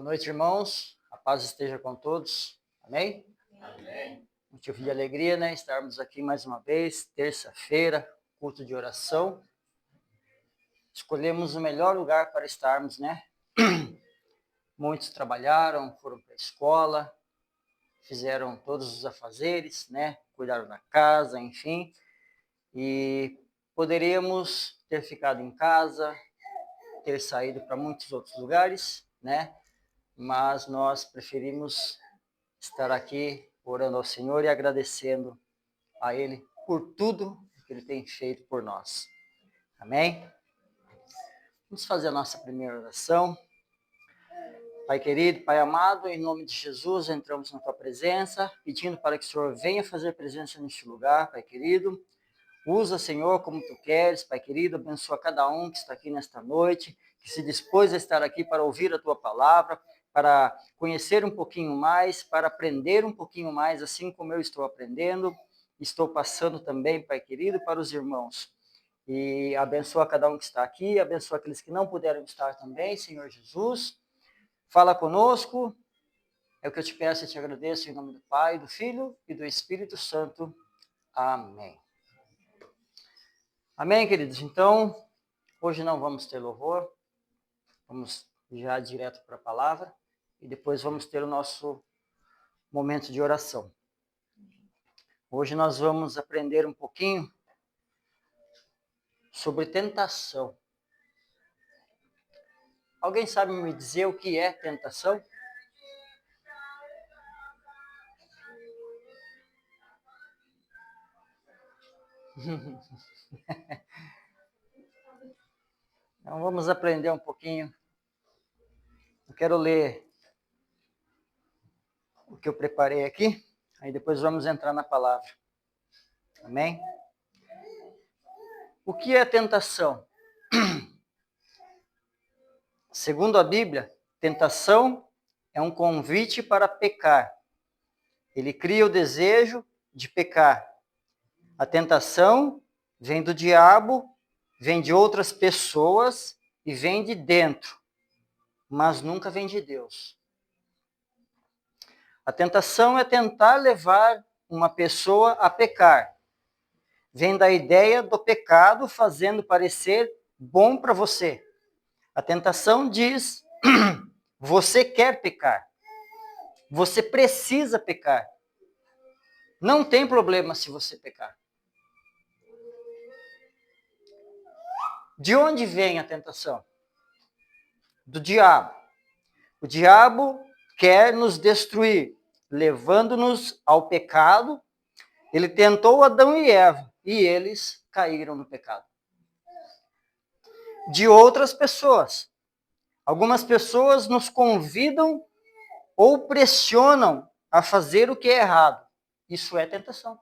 Boa noite, irmãos. A paz esteja com todos. Amém? Amém. Motivo de alegria, né? Estarmos aqui mais uma vez, terça-feira, culto de oração. Escolhemos o melhor lugar para estarmos, né? Muitos trabalharam, foram para a escola, fizeram todos os afazeres, né? Cuidaram da casa, enfim. E poderíamos ter ficado em casa, ter saído para muitos outros lugares, né? Mas nós preferimos estar aqui orando ao Senhor e agradecendo a Ele por tudo que Ele tem feito por nós. Amém? Vamos fazer a nossa primeira oração. Pai querido, Pai amado, em nome de Jesus, entramos na Tua presença, pedindo para que o Senhor venha fazer presença neste lugar, Pai querido. Usa, Senhor, como Tu queres, Pai querido, abençoa cada um que está aqui nesta noite, que se dispôs a estar aqui para ouvir a Tua palavra, para conhecer um pouquinho mais, para aprender um pouquinho mais, assim como eu estou aprendendo, estou passando também, Pai querido, para os irmãos. E abençoa cada um que está aqui, abençoa aqueles que não puderam estar também, Senhor Jesus. Fala conosco, é o que eu te peço e te agradeço em nome do Pai, do Filho e do Espírito Santo. Amém. Amém, queridos? Então, hoje não vamos ter louvor, vamos já direto para a palavra e depois vamos ter o nosso momento de oração. Hoje nós vamos aprender um pouquinho sobre tentação. Alguém sabe me dizer o que é tentação? Então vamos aprender um pouquinho. Eu quero ler o que eu preparei aqui, aí depois vamos entrar na palavra. Amém? O que é tentação? Segundo a Bíblia, tentação é um convite para pecar. Ele cria o desejo de pecar. A tentação vem do diabo, vem de outras pessoas e vem de dentro, mas nunca vem de Deus. A tentação é tentar levar uma pessoa a pecar. Vem da ideia do pecado fazendo parecer bom para você. A tentação diz, você quer pecar. Você precisa pecar. Não tem problema se você pecar. De onde vem a tentação? Do diabo. O diabo quer nos destruir, levando-nos ao pecado. Ele tentou Adão e Eva e eles caíram no pecado. De outras pessoas. Algumas pessoas nos convidam ou pressionam a fazer o que é errado. Isso é tentação.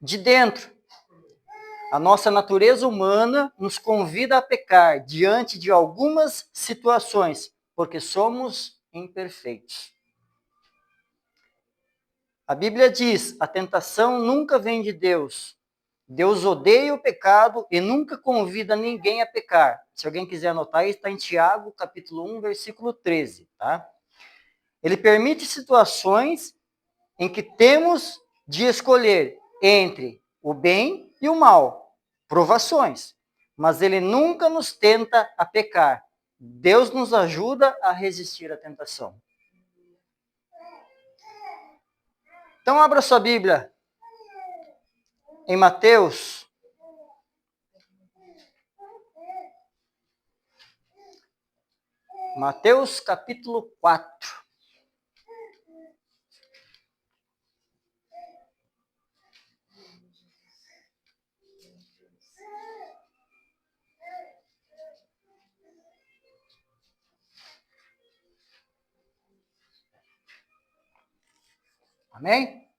De dentro. A nossa natureza humana nos convida a pecar diante de algumas situações, porque somos imperfeitos. A Bíblia diz, a tentação nunca vem de Deus. Deus odeia o pecado e nunca convida ninguém a pecar. Se alguém quiser anotar, está em Tiago, capítulo 1, versículo 13, tá? Ele permite situações em que temos de escolher entre o bem e o mal. Provações, mas ele nunca nos tenta a pecar. Deus nos ajuda a resistir à tentação. Então abra sua Bíblia em Mateus. Mateus capítulo 4. Amém?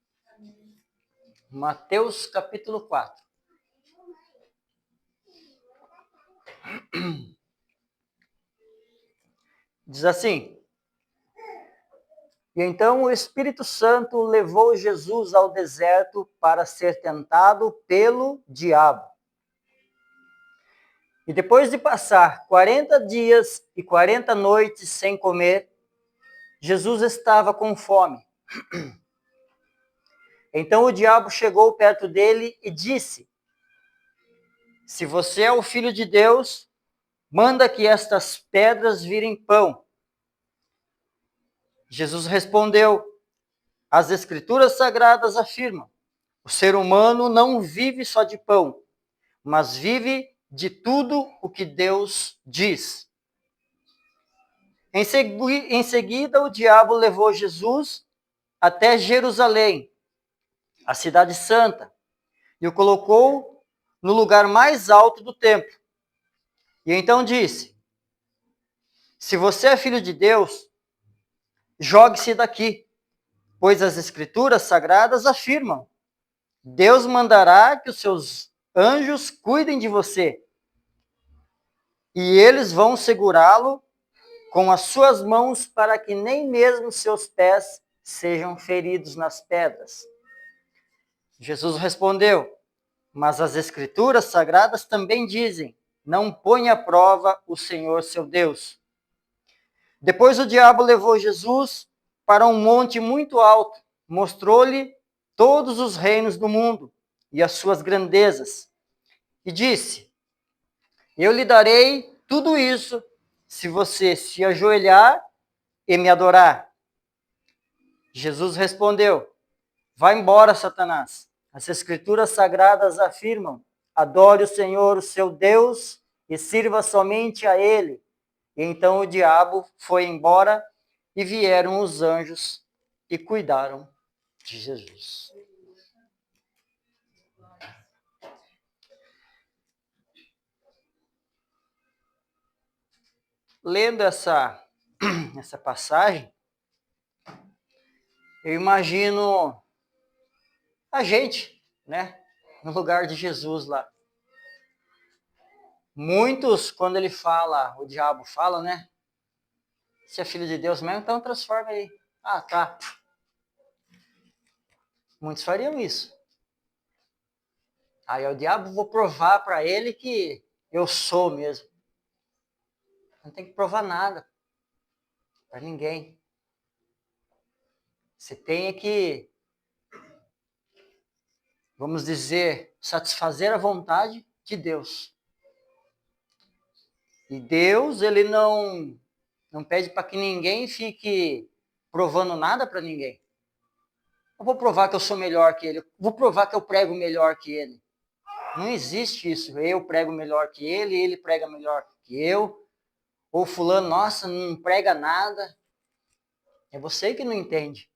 Mateus capítulo 4. Diz assim: E então o Espírito Santo levou Jesus ao deserto para ser tentado pelo diabo. E depois de passar 40 dias e 40 noites sem comer, Jesus estava com fome. Então o diabo chegou perto dele e disse: Se você é o Filho de Deus, manda que estas pedras virem pão. Jesus respondeu: As Escrituras Sagradas afirmam: o ser humano não vive só de pão, mas vive de tudo o que Deus diz. Em seguida, o diabo levou Jesus até Jerusalém, a cidade santa, e o colocou no lugar mais alto do templo. E então disse: Se você é filho de Deus, jogue-se daqui, pois as Escrituras Sagradas afirmam: Deus mandará que os seus anjos cuidem de você, e eles vão segurá-lo com as suas mãos para que nem mesmo seus pés sejam feridos nas pedras. Jesus respondeu: Mas as Escrituras Sagradas também dizem: Não ponha à prova o Senhor seu Deus. Depois o diabo levou Jesus para um monte muito alto, mostrou-lhe todos os reinos do mundo e as suas grandezas, e disse: Eu lhe darei tudo isso se você se ajoelhar e me adorar. Jesus respondeu: Vá embora, Satanás. As Escrituras Sagradas afirmam: Adore o Senhor, o seu Deus, e sirva somente a Ele. E então o diabo foi embora e vieram os anjos e cuidaram de Jesus. Lendo essa passagem, eu imagino a gente, né, no lugar de Jesus lá. Muitos, quando ele fala, o diabo fala, né? Se é filho de Deus mesmo, então transforma aí. Ah, tá. Muitos fariam isso. Aí o diabo, vou provar para ele que eu sou mesmo. Não tem que provar nada para ninguém. Você tem que, vamos dizer, satisfazer a vontade de Deus. E Deus, ele não pede para que ninguém fique provando nada para ninguém. Eu vou provar que eu sou melhor que ele. Eu vou provar que eu prego melhor que ele. Não existe isso. Eu prego melhor que ele prega melhor que eu. Ou fulano, nossa, não prega nada. É você que não entende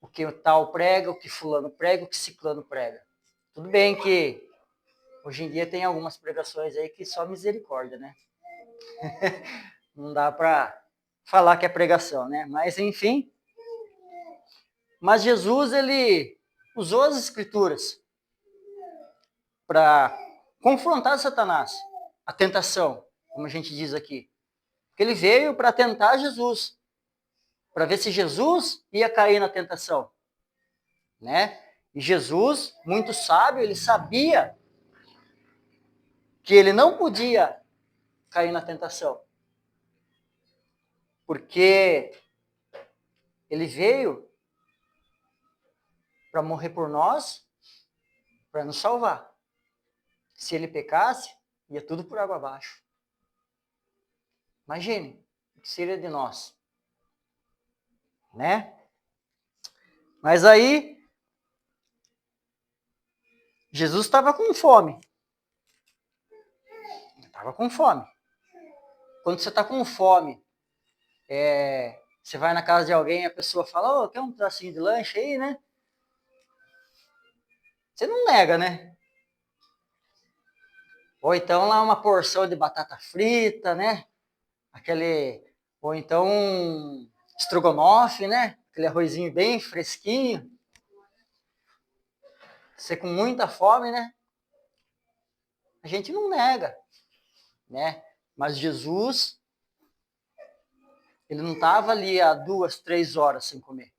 o que o tal prega, o que fulano prega, o que ciclano prega. Tudo bem que hoje em dia tem algumas pregações aí que só misericórdia, né? Não dá para falar que é pregação, né? Mas enfim. Mas Jesus, ele usou as Escrituras para confrontar Satanás, a tentação, como a gente diz aqui. Porque ele veio para tentar Jesus, para ver se Jesus ia cair na tentação, né? E Jesus, muito sábio, ele sabia que ele não podia cair na tentação, porque ele veio para morrer por nós, para nos salvar. Se ele pecasse, ia tudo por água abaixo. Imagine o que seria de nós, né? Mas aí, Jesus estava com fome. Estava com fome. Quando você está com fome, você vai na casa de alguém e a pessoa fala, quer um pedacinho de lanche aí, né? Você não nega, né? Ou então lá uma porção de batata frita, né? Ou então um estrogonofe, né? Aquele arrozinho bem fresquinho. Você com muita fome, né? A gente não nega, né? Mas Jesus, ele não estava ali há 2, 3 horas sem comer.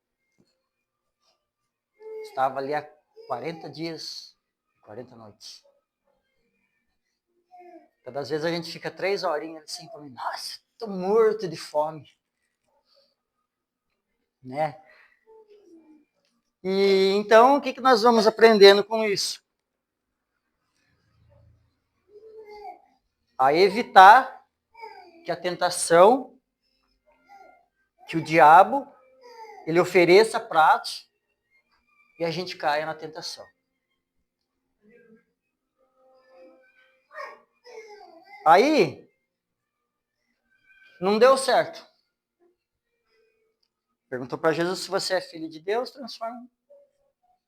Estava ali há 40 dias, 40 noites. Todas as vezes a gente fica 3 horinhas sem comer. Nossa, tô morto de fome. Né? E então, o que nós vamos aprendendo com isso? A evitar que a tentação, que o diabo, ele ofereça pratos e a gente caia na tentação. Aí, não deu certo. Perguntou para Jesus se você é filho de Deus, transforma.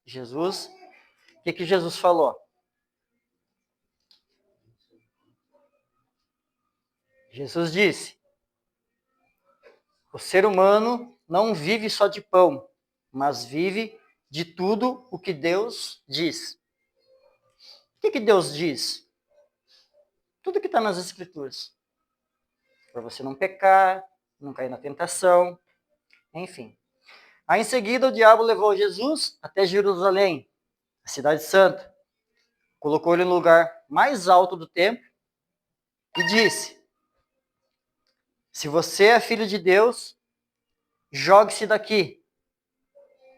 Jesus, o que Jesus falou? Jesus disse: o ser humano não vive só de pão, mas vive de tudo o que Deus diz. O que Deus diz? Tudo que está nas Escrituras. Para você não pecar, não cair na tentação, enfim. Aí em seguida o diabo levou Jesus até Jerusalém, a cidade santa. Colocou ele no lugar mais alto do templo e disse: se você é filho de Deus, jogue-se daqui.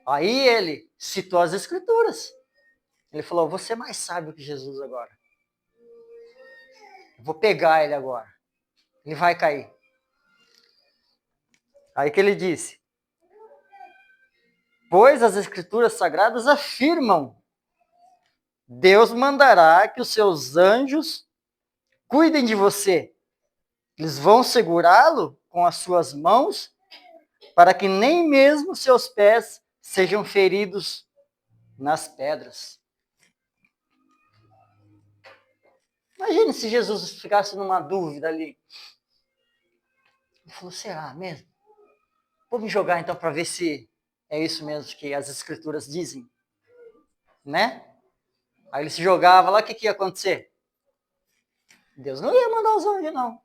Aí ele citou as Escrituras. Ele falou: você é mais sábio que Jesus agora. Eu vou pegar ele agora. Ele vai cair. Aí que ele disse: pois as Escrituras Sagradas afirmam: Deus mandará que os seus anjos cuidem de você. Eles vão segurá-lo com as suas mãos para que nem mesmo seus pés sejam feridos nas pedras. Imagine se Jesus ficasse numa dúvida ali. Ele falou: será mesmo? Vou me jogar então para ver se é isso mesmo que as Escrituras dizem. Né? Aí ele se jogava lá, o que ia acontecer? Deus não ia mandar os anjos, não.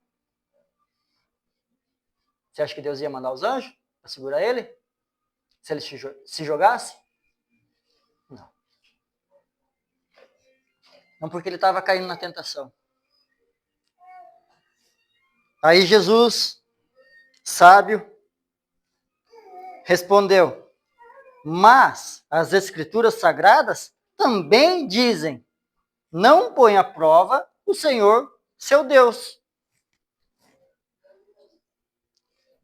Você acha que Deus ia mandar os anjos para segurar ele? Se ele se jogasse? Não. Não, porque ele estava caindo na tentação. Aí Jesus, sábio, respondeu: mas as Escrituras Sagradas também dizem: não põe à prova o Senhor, seu Deus.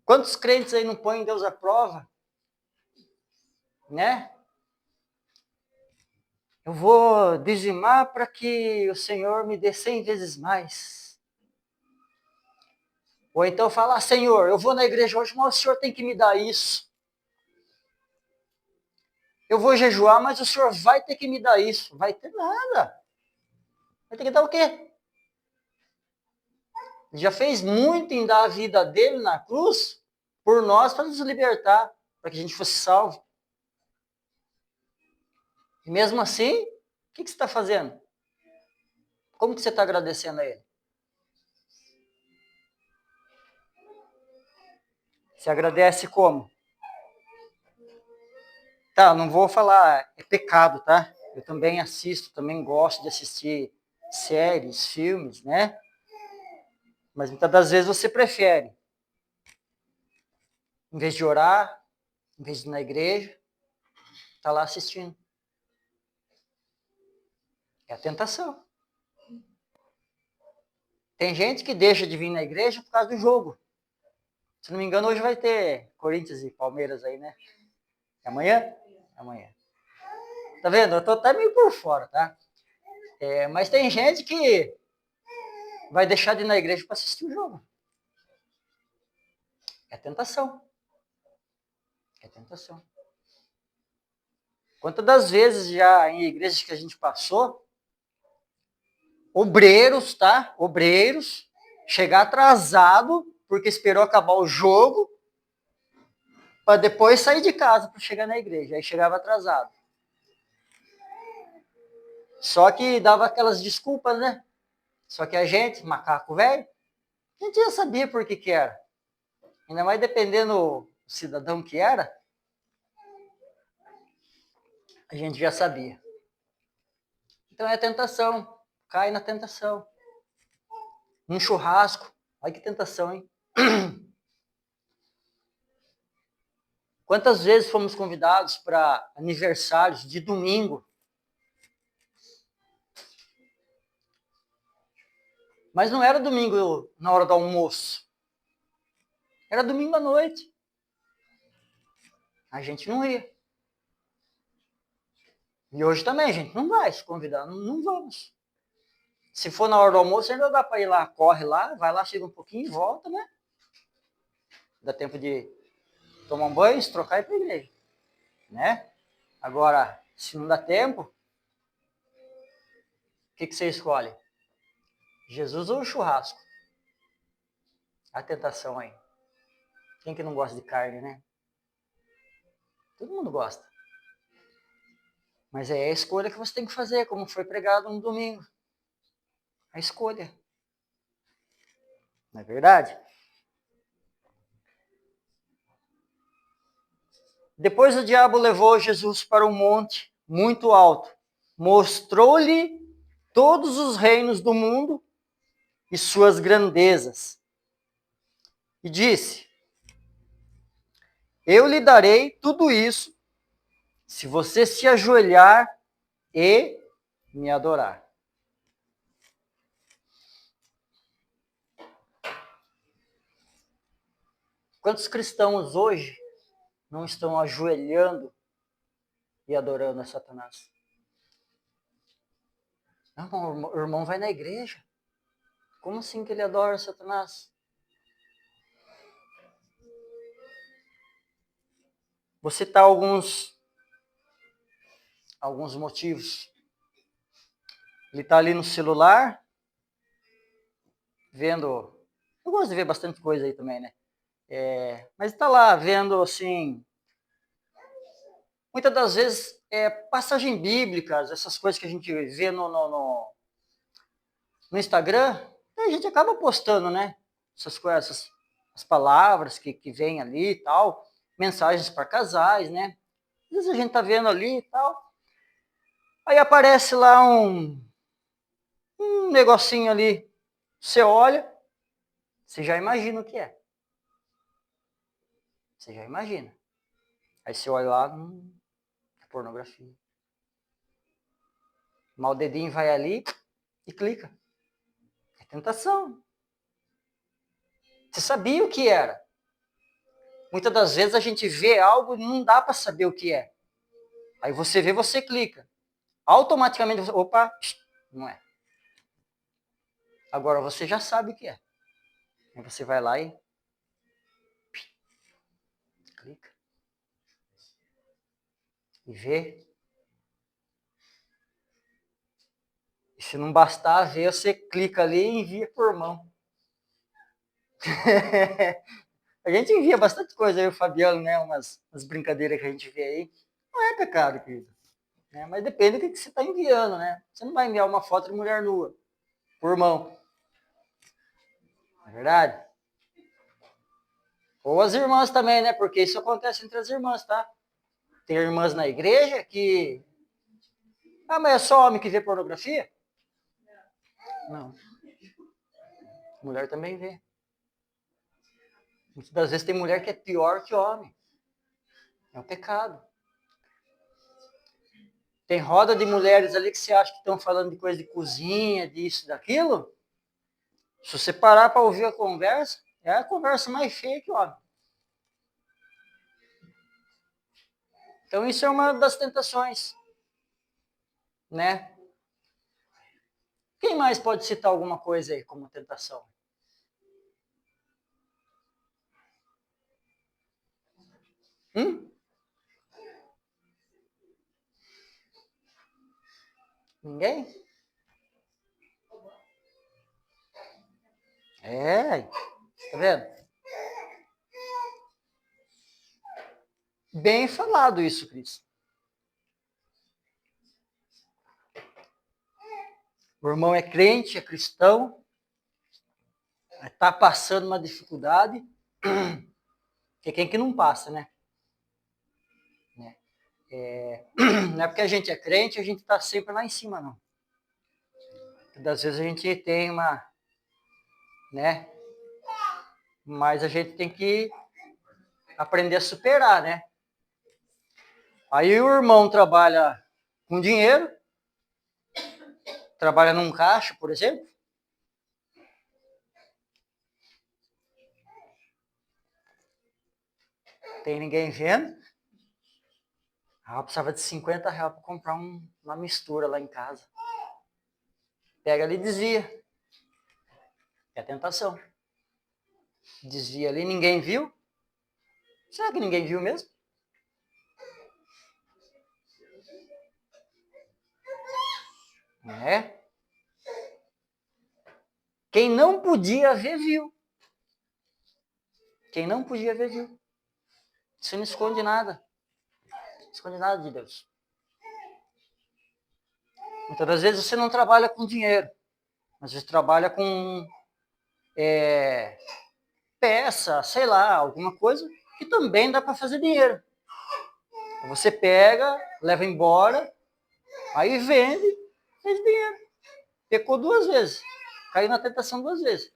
Quantos crentes aí não põem Deus à prova? Né? Eu vou dizimar para que o Senhor me dê 100 vezes mais. Ou então falar: Senhor, eu vou na igreja hoje, mas o Senhor tem que me dar isso. Eu vou jejuar, mas o Senhor vai ter que me dar isso. Vai ter nada. Vai ter que dar o quê? Ele já fez muito em dar a vida dele na cruz por nós para nos libertar, para que a gente fosse salvo. E mesmo assim, o que você está fazendo? Como que você está agradecendo a ele? Você agradece como? Tá, não vou falar, é pecado, tá? Eu também assisto, também gosto de assistir séries, filmes, né? Mas muitas das vezes você prefere, em vez de orar, em vez de ir na igreja, tá lá assistindo. É a tentação. Tem gente que deixa de vir na igreja por causa do jogo. Se não me engano, hoje vai ter Corinthians e Palmeiras aí, né? É amanhã? Amanhã. Tá vendo? Eu tô até meio por fora, tá? Mas tem gente que vai deixar de ir na igreja para assistir o jogo. É tentação. É tentação. Quantas das vezes já em igrejas que a gente passou, obreiros, tá? Obreiros, chegar atrasado, porque esperou acabar o jogo, para depois sair de casa para chegar na igreja. Aí chegava atrasado. Só que dava aquelas desculpas, né? Só que a gente, macaco velho, a gente já sabia por que era. Ainda mais dependendo do cidadão que era, a gente já sabia. Então é tentação, cai na tentação. num churrasco. Olha que tentação, hein? Quantas vezes fomos convidados para aniversários de domingo? Mas não era domingo na hora do almoço. Era domingo à noite. A gente não ia. E hoje também a gente não vai se convidar, não vamos. Se for na hora do almoço, ainda dá para ir lá, corre lá, vai lá, chega um pouquinho e volta, né? Dá tempo de tomar um banho, se trocar e ir para a igreja, né? Agora, se não dá tempo, o que você escolhe? Jesus ou o churrasco? A tentação aí. Quem que não gosta de carne, né? Todo mundo gosta. Mas é a escolha que você tem que fazer, como foi pregado no domingo. A escolha. Não é verdade? Depois o diabo levou Jesus para um monte muito alto. Mostrou-lhe todos os reinos do mundo e suas grandezas. E disse: eu lhe darei tudo isso se você se ajoelhar e me adorar. Quantos cristãos hoje não estão ajoelhando e adorando a Satanás? Não, o irmão vai na igreja. Como assim que ele adora Satanás? Vou citar alguns motivos. Ele está ali no celular, vendo. Eu gosto de ver bastante coisa aí também, né? Mas está lá vendo, assim, muitas das vezes, passagens bíblicas, essas coisas que a gente vê no Instagram, a gente acaba postando, né? Essas coisas, as palavras que vêm ali e tal, mensagens para casais, né? Às vezes a gente tá vendo ali e tal. Aí aparece lá um negocinho ali. Você olha, você já imagina o que é. Você já imagina. Aí você olha lá, é pornografia. Mas o dedinho vai ali e clica. É tentação. Você sabia o que era. Muitas das vezes a gente vê algo e não dá para saber o que é. Aí você vê, você clica. Automaticamente você, opa, não é. Agora você já sabe o que é. Aí você vai lá e clica. E vê. E se não bastar ver, você clica ali e envia por mão. A gente envia bastante coisa aí, o Fabiano, né? Umas brincadeiras que a gente vê aí. Não é pecado, querido. Né? Mas depende do que você está enviando, né? Você não vai enviar uma foto de mulher nua por mão. Não é verdade? Ou as irmãs também, né? Porque isso acontece entre as irmãs, tá? Tem irmãs na igreja que. Ah, mas é só homem que vê pornografia? Não. Mulher também vê. Muitas das vezes tem mulher que é pior que homem. É um pecado. Tem roda de mulheres ali que você acha que estão falando de coisa de cozinha, disso, daquilo. Se você parar para ouvir a conversa, é a conversa mais feia que homem. Então isso é uma das tentações, né? Quem mais pode citar alguma coisa aí como tentação? Ninguém? Tá vendo? Bem falado isso, Cris. O irmão é crente, é cristão, está passando uma dificuldade, que quem que não passa, né? Não é porque a gente é crente, a gente está sempre lá em cima, não. Das vezes a gente tem né? Mas a gente tem que aprender a superar, né? Aí o irmão trabalha com dinheiro, trabalha num caixa, por exemplo. Tem ninguém vendo. Ah, precisava de 50 reais para comprar uma mistura lá em casa. Pega ali e desvia. É a tentação. Desvia ali, ninguém viu. Será que ninguém viu mesmo? É. Quem não podia ver, viu. Quem não podia ver, viu. Você não esconde nada. Não esconde nada de Deus. Muitas das vezes você não trabalha com dinheiro, mas você trabalha com peça, sei lá, alguma coisa que também dá para fazer dinheiro. Você pega, leva embora, aí vende, fez dinheiro. Pecou 2 vezes. Caiu na tentação 2 vezes.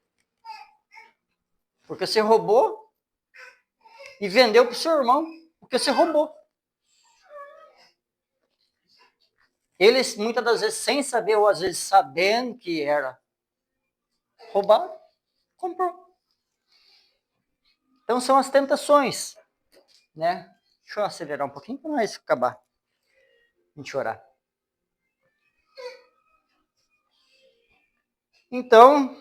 Porque você roubou e vendeu para o seu irmão porque você roubou. Eles, muitas das vezes, sem saber, ou às vezes sabendo que era roubado, comprou. Então são as tentações, né? Deixa eu acelerar um pouquinho para nós acabar. A gente orar. Então,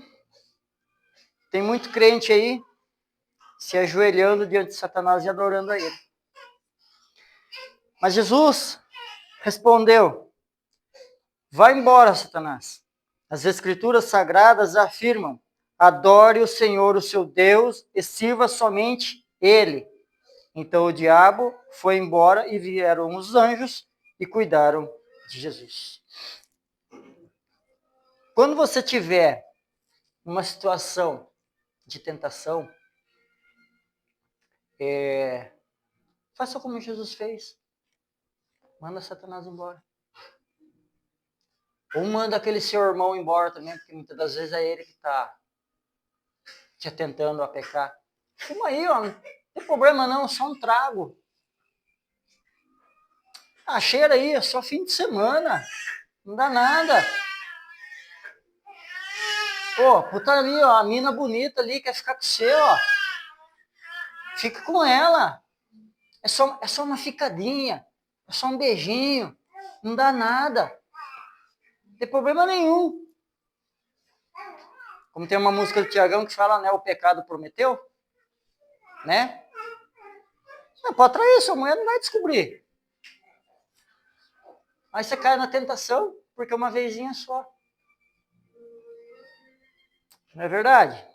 tem muito crente aí se ajoelhando diante de Satanás e adorando a ele. Mas Jesus respondeu: vai embora, Satanás. As escrituras sagradas afirmam: adore o Senhor, o seu Deus, e sirva somente ele. Então o diabo foi embora e vieram os anjos e cuidaram de Jesus. Quando você tiver uma situação de tentação, faça como Jesus fez. Manda Satanás embora. Ou manda aquele seu irmão embora também, porque muitas das vezes é ele que está te tentando a pecar. Fuma aí, ó, não tem problema não, só um trago. Ah, cheira aí, é só fim de semana. Não dá nada. Pô, puta ali, ó, a mina bonita ali, quer ficar com você, ó. Fica com ela. É só uma ficadinha. É só um beijinho. Não dá nada. Não tem problema nenhum. Como tem uma música do Tiagão que fala, né, o pecado prometeu, né? Não, pode trair, sua mulher não vai descobrir. Aí você cai na tentação, porque uma vezinha só. Não é verdade?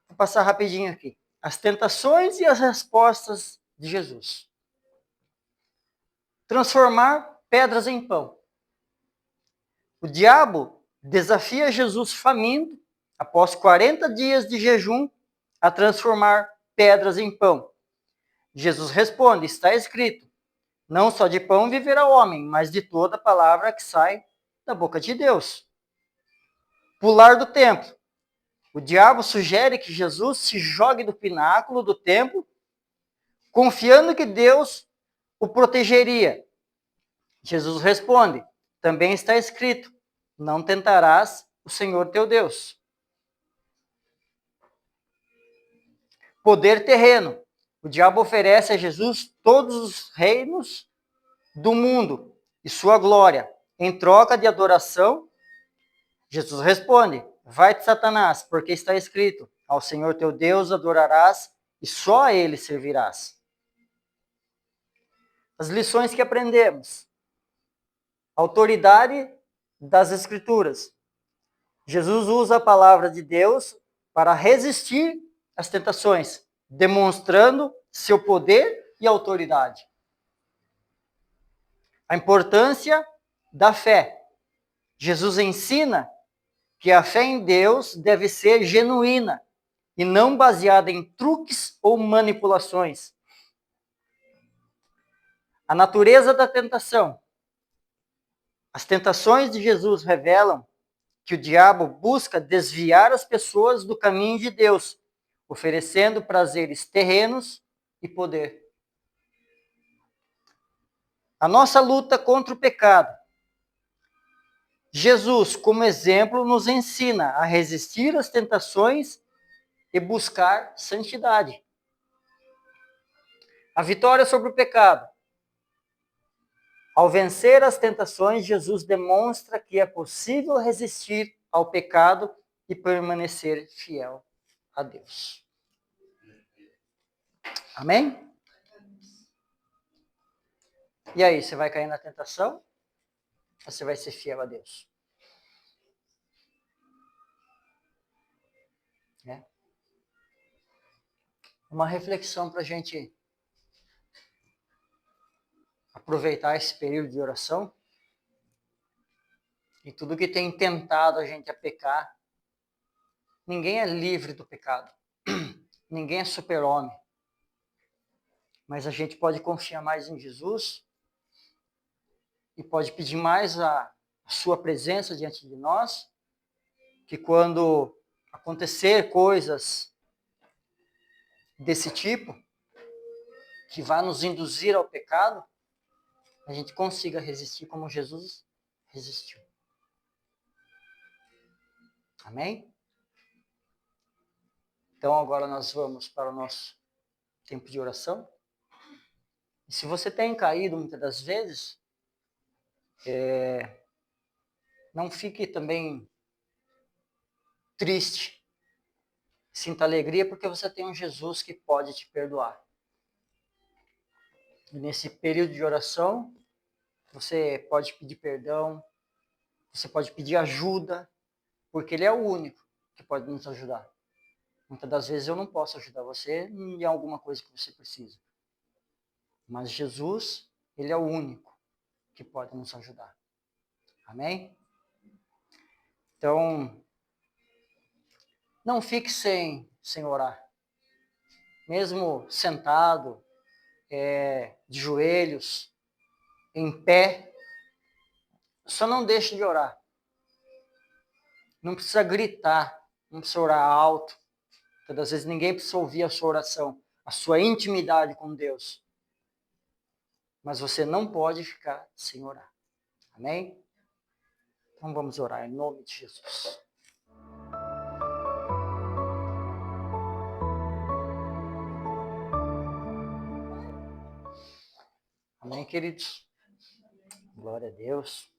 Vou passar rapidinho aqui. As tentações e as respostas de Jesus. Transformar pedras em pão. O diabo desafia Jesus faminto, após 40 dias de jejum, a transformar pedras em pão. Jesus responde: está escrito, não só de pão viverá o homem, mas de toda palavra que sai da boca de Deus. Pular do templo. O diabo sugere que Jesus se jogue do pináculo do templo, confiando que Deus o protegeria. Jesus responde: também está escrito, não tentarás o Senhor teu Deus. Poder terreno. O diabo oferece a Jesus todos os reinos do mundo e sua glória. Em troca de adoração, Jesus responde: vai-te, Satanás, porque está escrito, ao Senhor teu Deus adorarás e só a ele servirás. As lições que aprendemos. Autoridade das Escrituras. Jesus usa a palavra de Deus para resistir às tentações, demonstrando seu poder e autoridade. A importância da fé. Jesus ensina que a fé em Deus deve ser genuína e não baseada em truques ou manipulações. A natureza da tentação. As tentações de Jesus revelam que o diabo busca desviar as pessoas do caminho de Deus, oferecendo prazeres terrenos e poder. A nossa luta contra o pecado. Jesus, como exemplo, nos ensina a resistir às tentações e buscar santidade. A vitória sobre o pecado. Ao vencer as tentações, Jesus demonstra que é possível resistir ao pecado e permanecer fiel a Deus. Amém? E aí, você vai cair na tentação? Ou você vai ser fiel a Deus? É. Uma reflexão para a gente aproveitar esse período de oração e tudo que tem tentado a gente a pecar. Ninguém é livre do pecado. Ninguém é super-homem. Mas a gente pode confiar mais em Jesus e pode pedir mais a sua presença diante de nós, que quando acontecer coisas desse tipo, que vai nos induzir ao pecado, a gente consiga resistir como Jesus resistiu. Amém? Então agora nós vamos para o nosso tempo de oração. E se você tem caído muitas das vezes, não fique também triste. Sinta alegria porque você tem um Jesus que pode te perdoar. E nesse período de oração, você pode pedir perdão, você pode pedir ajuda, porque Ele é o único que pode nos ajudar. Muitas das vezes eu não posso ajudar você em alguma coisa que você precisa. Mas Jesus, Ele é o único que pode nos ajudar. Amém? Então, não fique sem orar. Mesmo sentado, de joelhos, em pé, só não deixe de orar. Não precisa gritar, não precisa orar alto. Todas as vezes ninguém precisa ouvir a sua oração, a sua intimidade com Deus. Mas você não pode ficar sem orar. Amém? Então vamos orar em nome de Jesus. Amém, queridos? Glória a Deus.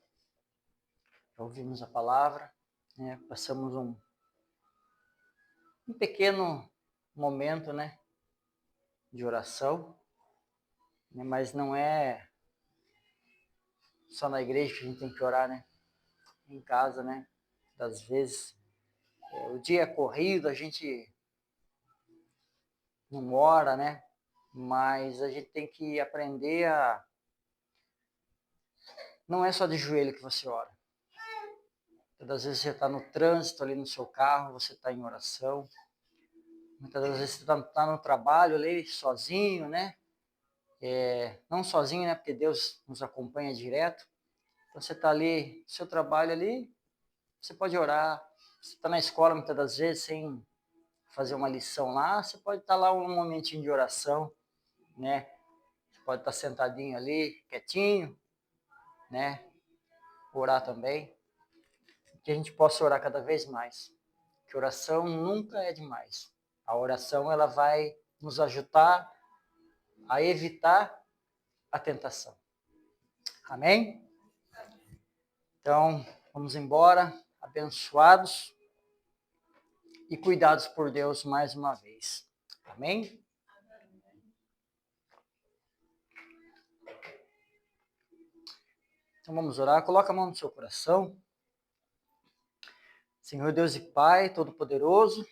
Já ouvimos a palavra, né? Passamos um pequeno momento, né, de oração, né? Mas não é só na igreja que a gente tem que orar, né? Em casa, né? Das vezes, o dia é corrido, a gente não ora, né? Mas a gente tem que aprender a... Não é só de joelho que você ora. Muitas vezes você está no trânsito ali no seu carro, você está em oração. Muitas das vezes você está no trabalho ali sozinho, né? Não sozinho, né? Porque Deus nos acompanha direto. Então você está ali, no seu trabalho ali, você pode orar. Você está na escola muitas das vezes sem fazer uma lição lá, você pode estar lá um momentinho de oração, né? Você pode estar sentadinho ali, quietinho, né? Orar também. Que a gente possa orar cada vez mais. Que oração nunca é demais. A oração, ela vai nos ajudar a evitar a tentação. Amém? Então, vamos embora, abençoados e cuidados por Deus mais uma vez. Amém? Então vamos orar. Coloca a mão no seu coração. Senhor Deus e Pai Todo-Poderoso,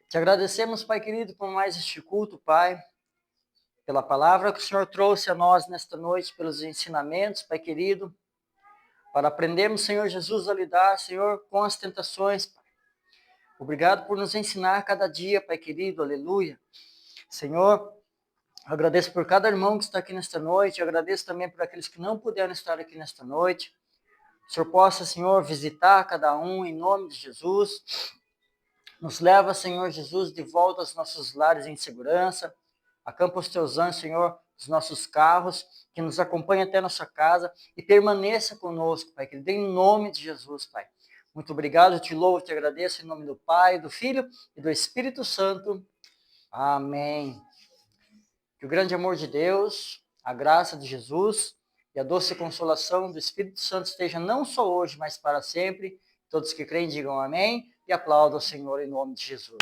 te agradecemos, Pai querido, por mais este culto, Pai, pela palavra que o Senhor trouxe a nós nesta noite, pelos ensinamentos, Pai querido, para aprendermos, Senhor Jesus, a lidar, Senhor, com as tentações, Pai. Obrigado por nos ensinar cada dia, Pai querido, aleluia. Senhor, Agradeço por cada irmão que está aqui nesta noite, agradeço também por aqueles que não puderam estar aqui nesta noite. O Senhor possa, Senhor, visitar cada um em nome de Jesus. Nos leva, Senhor Jesus, de volta aos nossos lares em segurança. Acampa os teus anjos, Senhor, os nossos carros, que nos acompanhe até a nossa casa e permaneça conosco, Pai, que em nome de Jesus, Pai. Muito obrigado, eu te louvo, te agradeço em nome do Pai, do Filho e do Espírito Santo. Amém. Que o grande amor de Deus, a graça de Jesus e a doce consolação do Espírito Santo esteja não só hoje, mas para sempre. Todos que creem digam amém e aplaudam o Senhor em nome de Jesus.